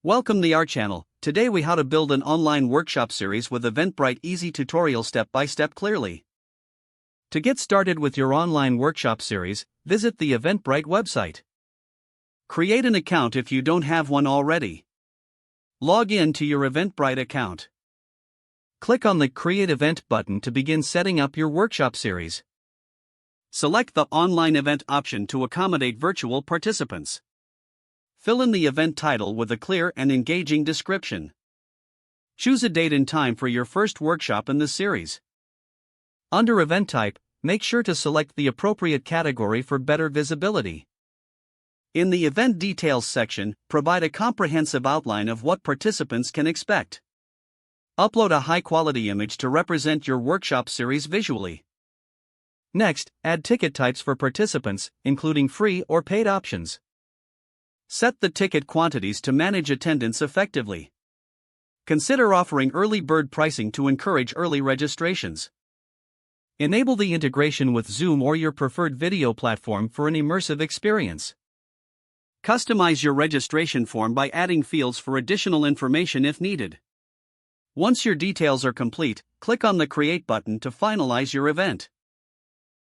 Welcome to our channel. Today we how to build an online workshop series with Eventbrite easy tutorial step by step clearly. To get started with your online workshop series, visit the Eventbrite website. Create an account if you don't have one already. Log in to your Eventbrite account. Click on the Create Event button to begin setting up your workshop series. Select the Online Event option to accommodate virtual participants. Fill in the event title with a clear and engaging description. Choose a date and time for your first workshop in the series. Under Event Type, make sure to select the appropriate category for better visibility. In the Event Details section, provide a comprehensive outline of what participants can expect. Upload a high-quality image to represent your workshop series visually. Next, add ticket types for participants, including free or paid options. Set the ticket quantities to manage attendance effectively. Consider offering early bird pricing to encourage early registrations. Enable the integration with Zoom or your preferred video platform for an immersive experience. Customize your registration form by adding fields for additional information if needed. Once your details are complete, click on the Create button to finalize your event.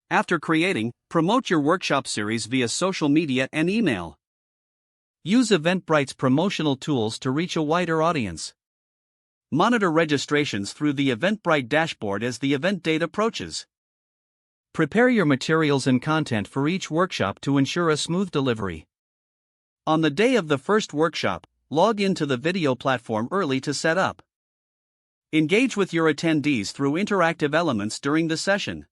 After creating, promote your workshop series via social media and email. Use Eventbrite's promotional tools to reach a wider audience. Monitor registrations through the Eventbrite dashboard as the event date approaches. Prepare your materials and content for each workshop to ensure a smooth delivery. On the day of the first workshop, log into the video platform early to set up. Engage with your attendees through interactive elements during the session.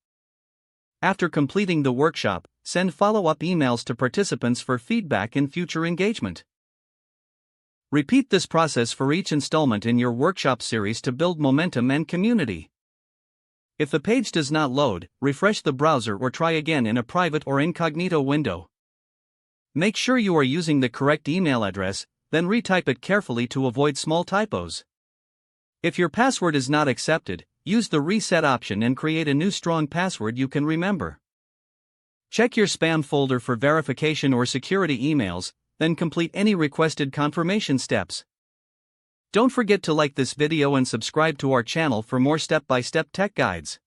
After completing the workshop, send follow-up emails to participants for feedback and future engagement. Repeat this process for each installment in your workshop series to build momentum and community. If the page does not load, refresh the browser or try again in a private or incognito window. Make sure you are using the correct email address, then retype it carefully to avoid small typos. If your password is not accepted, use the reset option and create a new strong password you can remember. Check your spam folder for verification or security emails, then complete any requested confirmation steps. Don't forget to like this video and subscribe to our channel for more step-by-step tech guides.